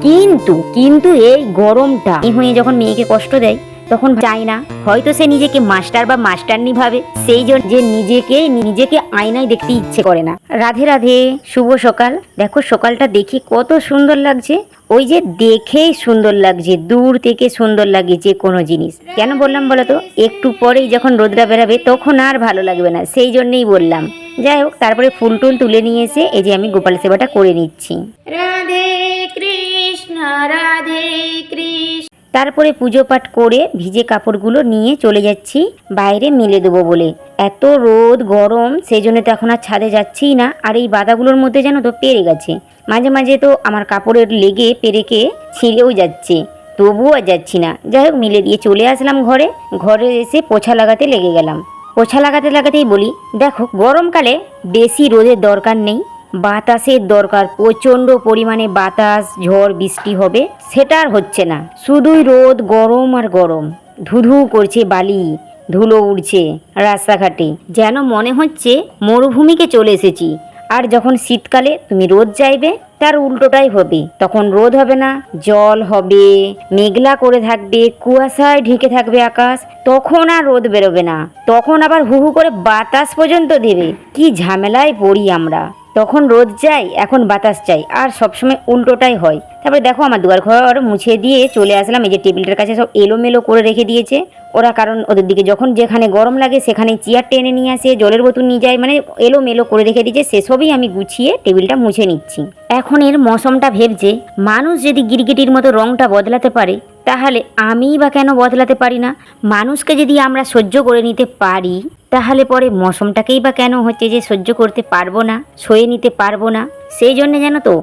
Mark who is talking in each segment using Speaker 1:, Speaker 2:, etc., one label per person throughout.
Speaker 1: কিন্তু কিন্তু এই গরমটা হয়ে যখন মেয়েকে কষ্ট দেয় তখন চাই না, হয়তো সে নিজেকে মাস্টার বা মাস্টারনি ভাবে, সেই জন্য যে নিজেকে আয়নায় দেখতে ইচ্ছে করে না। রাধে রাধে, শুভ সকাল। দেখো সকালটা দেখে কত সুন্দর লাগছে, ওই যে দেখেই সুন্দর লাগছে, দূর থেকে সুন্দর লাগে যে কোনো জিনিস। কেন বললাম বলো তো, একটু পরেই যখন রোদটা বেরাবে তখন আর ভালো লাগবে না, সেই জন্যই বললাম। যাই হোক, তারপরে ফুল টুল তুলে নিয়ে এসে এই যে আমি গোপাল সেবাটা করে নিচ্ছি। রাধে কৃষ্ণ রাধে কৃষ্ণ। তারপরে পুজো পাঠ করে ভিজে কাপড়গুলো নিয়ে চলে যাচ্ছি বাইরে মেলে দেবো বলে। এত রোদ গরম, সেই জন্য তো এখন আর ছাদে যাচ্ছিই না। আর এই বাদাগুলোর মধ্যে যেন তো পেরে গেছে, মাঝে মাঝে তো আমার কাপড়ের লেগে পেরেকে ছিঁড়েও যাচ্ছে, তবুও আর যাচ্ছি না। যাই হোক, মিলে দিয়ে চলে আসলাম ঘরে। ঘরে এসে পোছা লাগাতে লেগে গেলাম। পোছা লাগাতে লাগাতেই বলি, দেখো গরমকালে বেশি রোদের দরকার নেই, বাতাসের দরকার। প্রচণ্ড পরিমাণে বাতাস ঝড় বৃষ্টি হবে, সেটা আর হচ্ছে না। শুধুই রোদ, গরম আর গরম। ধুধু করছে বালি, ধুলো উড়ছে রাস্তাঘাটে, যেন মনে হচ্ছে মরুভূমিকে চলে এসেছি। আর যখন শীতকালে তুমি রোদ চাইবে, তার উল্টোটাই হবে। তখন রোদ হবে না, জল হবে, মেঘলা করে থাকবে, কুয়াশায় ঢেকে থাকবে আকাশ। তখন আর রোদ বেরোবে না, তখন আবার হু হু করে বাতাস পর্যন্ত দেবে। কি ঝামেলায় পড়ি আমরা। তখন রোদ চাই, এখন বাতাস চাই, আর সবসময় উল্টোটাই হয়। তারপরে দেখো আমার দুয়ার ঘর মুছে দিয়ে চলে আসলাম। এই যে টেবিলটার কাছে সব এলোমেলো করে রেখে দিয়েছে ওরা, কারণ ওদের দিকে যখন যেখানে গরম লাগে সেখানে চেয়ার টেনে নিয়ে আসে, জলের বোতল নিয়ে যায়, মানে এলোমেলো করে রেখে দিয়েছে। সেসবই আমি গুছিয়ে টেবিলটা মুছে নিচ্ছি। এখন এর মৌসমটা ভেবছে, মানুষ যদি গিরগিটির মতো রংটা বদলাতে পারে, তাহলে আমিই বা কেন বদলাতে পারি না? মানুষকে যদি আমরা সহ্য করে নিতে পারি, তাহলে পরে মৌসমটাকেই বা কেন হচ্ছে যে সহ্য করতে পারবো না, সয়ে নিতে পারবো না? সেই জন্য জানো তো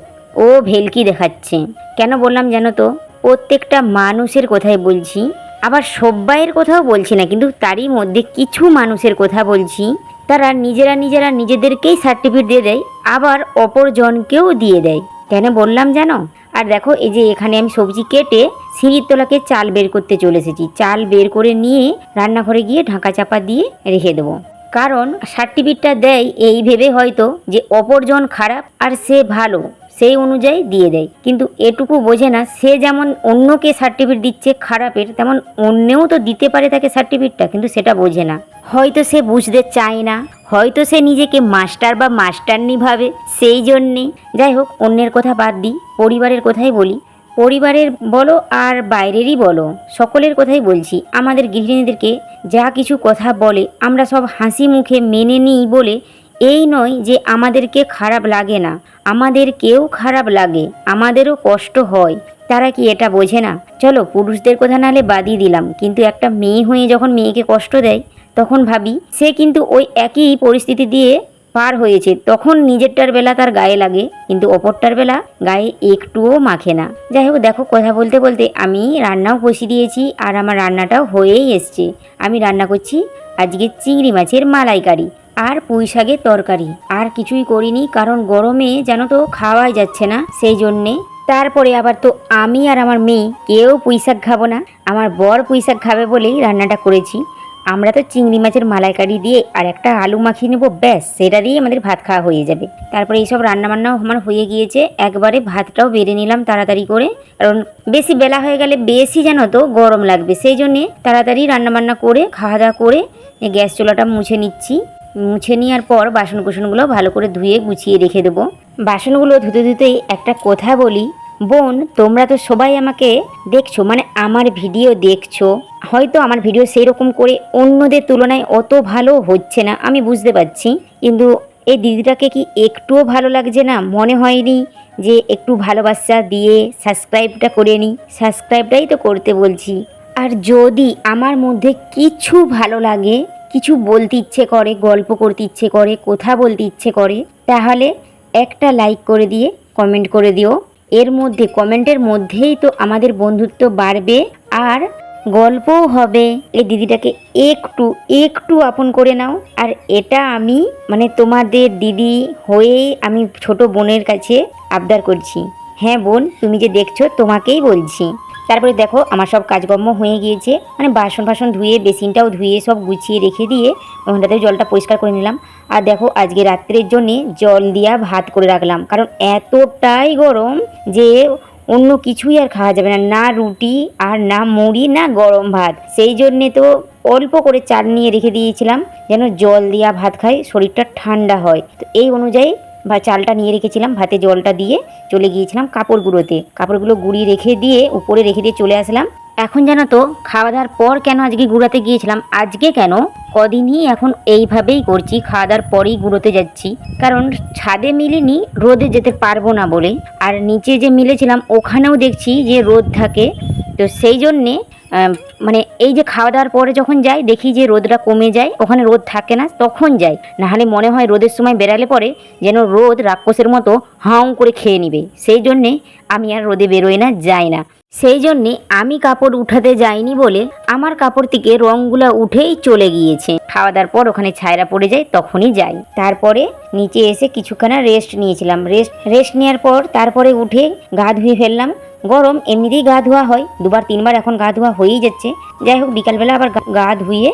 Speaker 1: ও ভেলকি দেখাচ্ছে। কেন বললাম জানো তো, প্রত্যেকটা মানুষের কথাই বলছি, আবার সব্বাইয়ের কথাও বলছি না, কিন্তু তারই মধ্যে কিছু মানুষের কথা বলছি। তারা নিজেরা নিজেদেরকেই সার্টিফিকেট দিয়ে দেয়, আবার অপরজনকেও দিয়ে দেয়। কেন বললাম জানো? আর দেখো, এই যে এখানে আমি সবজি কেটে সিঁড়ির তলাকে চাল বের করতে চলে এসেছি। চাল বের করে নিয়ে রান্নাঘরে গিয়ে ঢাকা চাপা দিয়ে রেখে দেবো। কারণ সার্টিফিকেটটা দেয় এই ভেবে হয়তো যে অপরজন খারাপ আর সে ভালো, সেই অনুযায়ী দিয়ে দেয়। কিন্তু এটুকু বোঝে না, সে যেমন অন্যকে সার্টিফিকেট দিচ্ছে খারাপের, তেমন অন্যেও তো দিতে পারে তাকে সার্টিফিকেটটা, কিন্তু সেটা বোঝে না। হয়তো সে বুঝতে চায় না, হয়তো সে নিজেকে মাস্টার বা মাস্টারনি ভাবে, সেই জন্যে। যাই হোক, অন্যের কথা বাদ দিই, পরিবারের কথাই বলি। পরিবারের বলো আর বাইরেরই বলো, সকলের কথাই বলছি। আমাদের গৃহিণীদেরকে যা কিছু কথা বলে আমরা সব হাসি মুখে মেনে নিই বলে এই নয় যে আমাদেরকে খারাপ লাগে না, আমাদেরকেও খারাপ লাগে, আমাদেরও কষ্ট হয়। তারা কি এটা বোঝে না? চলো পুরুষদের কথা নাহলে বাদই দিলাম, কিন্তু একটা মেয়ে হয়ে যখন মেয়েকে কষ্ট দেয়, তখন ভাবি সে কিন্তু ওই একই পরিস্থিতি দিয়ে পার হয়েছে। তখন নিজেরটার বেলা তার গায়ে লাগে, কিন্তু অপরটার বেলা গায়ে একটুও মাখে না। যাই হোক, দেখো কথা বলতে বলতে আমি রান্নাও বসিয়ে দিয়েছি, আর আমার রান্নাটাও হয়েই এসছে। আমি রান্না করছি আজকে চিংড়ি মাছের মালাইকারি আর পুঁই শাকের তরকারি। আর কিছুই করিনি, কারণ গরমে যেন তো খাওয়াই যাচ্ছে না, সেই জন্যে। তারপরে আবার তো আমি আর আমার মেয়ে কেউ পুঁই শাক খাবো না, আমার বর পুঁই শাক খাবে বলেই রান্নাটা করেছি। আমরা তো চিংড়ি মাছের মালাইকারি দিয়ে আর একটা আলু মাখিয়ে নেবো, ব্যাস সেটা দিয়ে আমাদের ভাত খাওয়া হয়ে যাবে। তারপরে এইসব রান্নাবান্নাও আমার হয়ে গিয়েছে, একবারে ভাতটাও বেড়ে নিলাম তাড়াতাড়ি করে, কারণ বেশি বেলা হয়ে গেলে বেশি যেন তো গরম লাগবে, সেই জন্যে তাড়াতাড়ি রান্নাবান্না করে খাওয়া দাওয়া করে গ্যাস চুলাটা মুছে নিচ্ছি। মুছে নেওয়ার পর বাসন কুসনগুলো ভালো করে ধুয়ে গুছিয়ে রেখে দেবো। বাসনগুলো ধুতে ধুতেই একটা কথা বলি, বোন তোমরা তো সবাই আমাকে দেখছো, মানে আমার ভিডিও দেখছো, হয়তো আমার ভিডিও সেই রকম করে অন্যদের তুলনায় অত ভালো হচ্ছে না, আমি বুঝতে পারছি, কিন্তু এই দিদিটাকে কি একটুও ভালো লাগছে না? মনে হয়নি যে একটু ভালোবাসা দিয়ে সাবস্ক্রাইবটা করে নিই? সাবস্ক্রাইবটাই তো করতে বলছি। আর যদি আমার মধ্যে কিছু ভালো লাগে, কিছু বলতে ইচ্ছে করে, গল্প করতে ইচ্ছে করে, কথা বলতে ইচ্ছে করে, তাহলে একটা লাইক করে দিয়ে কমেন্ট করে দিও। এর মধ্যে কমেন্টের মধ্যেই তো আমাদের বন্ধুত্ব বাড়বে আর গল্পও হবে। এই দিদিটাকে একটু একটু আপন করে নাও। আর এটা আমি মানে তোমাদের দিদি হয়ে আমি ছোট বোনের কাছে আবদার করছি। হ্যাঁ বোন, তুমি যে দেখছো তোমাকেই বলছি। তারপরে দেখো আমার সব কাজকর্ম হয়ে গিয়েছে, মানে বাসন ধুয়ে বেসিনটাও ধুয়ে সব গুছিয়ে রেখে দিয়ে ওখানটাতে জলটা পরিষ্কার করে নিলাম। আর দেখো আজকে রাত্রের জন্যে জল দিয়া ভাত করে রাখলাম, কারণ এতটাই গরম যে অন্য কিছুই আর খাওয়া যাবে না, না রুটি আর না মুড়ি না গরম ভাত। সেই জন্যে তো অল্প করে চাল নিয়ে রেখে দিয়েছিলাম, যেন জল দিয়া ভাত খাই, শরীরটা ঠান্ডা হয়। তো এই অনুযায়ী চালটা নিয়ে রেখেছিলাম, ভাতে জলটা দিয়ে চলে গিয়েছিলাম কাপড়গুলোতে। কাপড়গুলো গুঁড়িয়ে রেখে দিয়ে উপরে রেখে দিয়ে চলে আসলাম। এখন জানো তো খাওয়া দাওয়ার পর কেন আজকে গুঁড়াতে গিয়েছিলাম, আজকে কেন কদিনই এখন এইভাবেই করছি, খাওয়া দাওয়ার পরেই গুঁড়োতে যাচ্ছি। কারণ ছাদে মিলিনি, রোদে যেতে পারবো না বলে। আর নিচে যে মিলেছিলাম ওখানেও দেখছি যে রোদ থাকে, তো সেই জন্যে মানে এই যে খাওয়া দাওয়ার পরে যখন যাই দেখি যে রোদটা কমে যায়, ওখানে রোদ থাকে না, তখন যাই। নাহলে মনে হয় রোদের সময় বেরালে পরে যেন রোদ রাক্ষসের মতো হাউ করে খেয়ে নিবে। সেই জন্যে আমি আর রোদে বেরোই না, যাই না। সেই জন্যে আমি কাপড় উঠাতে যাইনি বলে আমার কাপড় থেকে রঙগুলো উঠেই চলে গিয়েছে। খাওয়া দাওয়ার পর ওখানে ছায়রা পড়ে যায়, তখনই যাই। তারপরে নিচে এসে কিছুক্ষণ রেস্ট নিয়েছিলাম। রেস্ট নেওয়ার পর তারপরে উঠে গা ধুয়ে ফেললাম। গরম এমনিতেই গা ধোয়া হয়, 2-3 বার এখন গা ধোয়া হয়েই যাচ্ছে। যাই হোক, বিকালবেলা আবার গা ধুয়ে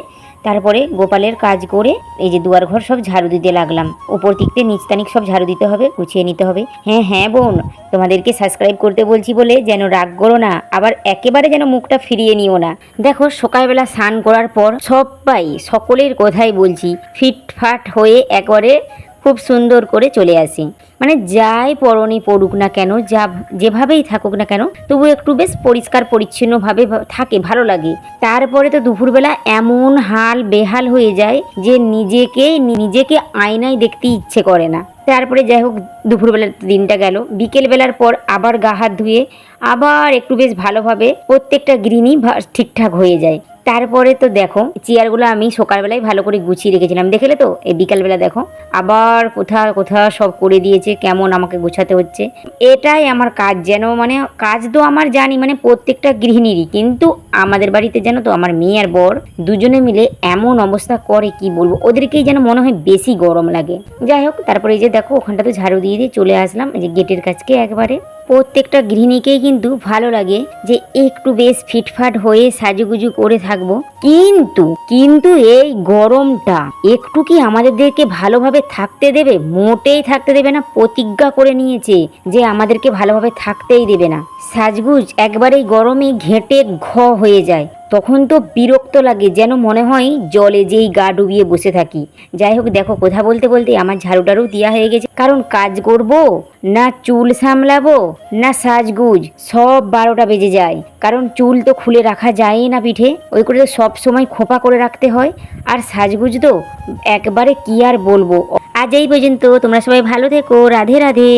Speaker 1: তারপরে গোপালের কাজ করে এই যে দুয়ার ঘর সব ঝাড়ু দিতে লাগলাম। উপর দিকতে নিচ তানিক সব ঝাড়ু দিতে হবে, গুছিয়ে নিতে হবে। হ্যাঁ বোন, তোমাদেরকে সাবস্ক্রাইব করতে বলছি বলে যেন রাগ করো না, আবার একেবারে যেন মুখটা ফিরিয়ে নিও না। দেখো সকালবেলা স্নান করার পর সকলের কথাই বলছি, ফিটফাট হয়ে একবারে খুব সুন্দর করে চলে আসি। মানে যাই পরনে পড়ুক না কেন, যেভাবেই থাকুক না কেন, তবু একটু বেশ পরিষ্কার পরিচ্ছন্নভাবে থাকে, ভালো লাগে। তারপরে তো দুপুরবেলা এমন হাল বেহাল হয়ে যায় যে নিজেকে আয়নায় দেখতে ইচ্ছে করে না। তারপরে যাই হোক, দুপুরবেলার দিনটা গেল। বিকেলবেলার পর আবার গা হাত ধুয়ে আবার একটু বেশ ভালোভাবে প্রত্যেকটা গৃহিণী ঠিকঠাক হয়ে যায়। তারপরে তো দেখো চেয়ারগুলো আমি সকালবেলায় ভালো করে গুছিয়ে রেখেছিলাম, দেখলে তো। এই বিকালবেলা দেখো আবার কোথা সব করে দিয়েছে, কেমন আমাকে গোছাতে হচ্ছে। এটাই আমার কাজ, যেন মানে কাজ তো আমার জানি, মানে প্রত্যেকটা গৃহিণীরই, কিন্তু আমাদের বাড়িতে যেন তো আমার মেয়ে আর বর দুজনে মিলে এমন অবস্থা করে কি বলবো, ওদেরকেই যেন মনে হয় বেশি গরম লাগে। যাই হোক, তারপরে এই যে দেখো ওখানটা তো ঝাড়ু দিয়ে চলে আসলাম, এই যে গেটের কাছকে একবারে। প্রত্যেকটা গৃহিণীকেই কিন্তু ভালো লাগে যে একটু বেশ ফিটফাট হয়ে সাজুগুজু করে থাকবো, কিন্তু এই গরমটা একটু কি আমাদেরকে ভালোভাবে থাকতে দেবে? মোটেই থাকতে দেবে না। প্রতিজ্ঞা করে নিয়েছে যে আমাদেরকে ভালোভাবে থাকতেই দেবে না। সাজগুজ একবারেই গরমে ঘেঁটে হয়ে যায়, তখন তো বিরক্ত লাগে, যেন মনে হয় জলে যেই গা ডুবিয়ে বসে থাকি। যাই হোক, দেখো কথা বলতে বলতে আমার ঝাড়ুটারও দেওয়া হয়ে গেছে। কারণ কাজ করব না, চুল সামলাবো না সাজগুজ, সব 12টা বেজে যায়। কারণ চুল তো খুলে রাখা যায় না পিঠে, ওই করে তো সব সময় খোপা করে রাখতে হয়। আর সাজগুজ তো একবারে কি আর বলবো। আজ এই পর্যন্ত, তোমরা সবাই ভালো থেকো, রাধে রাধে।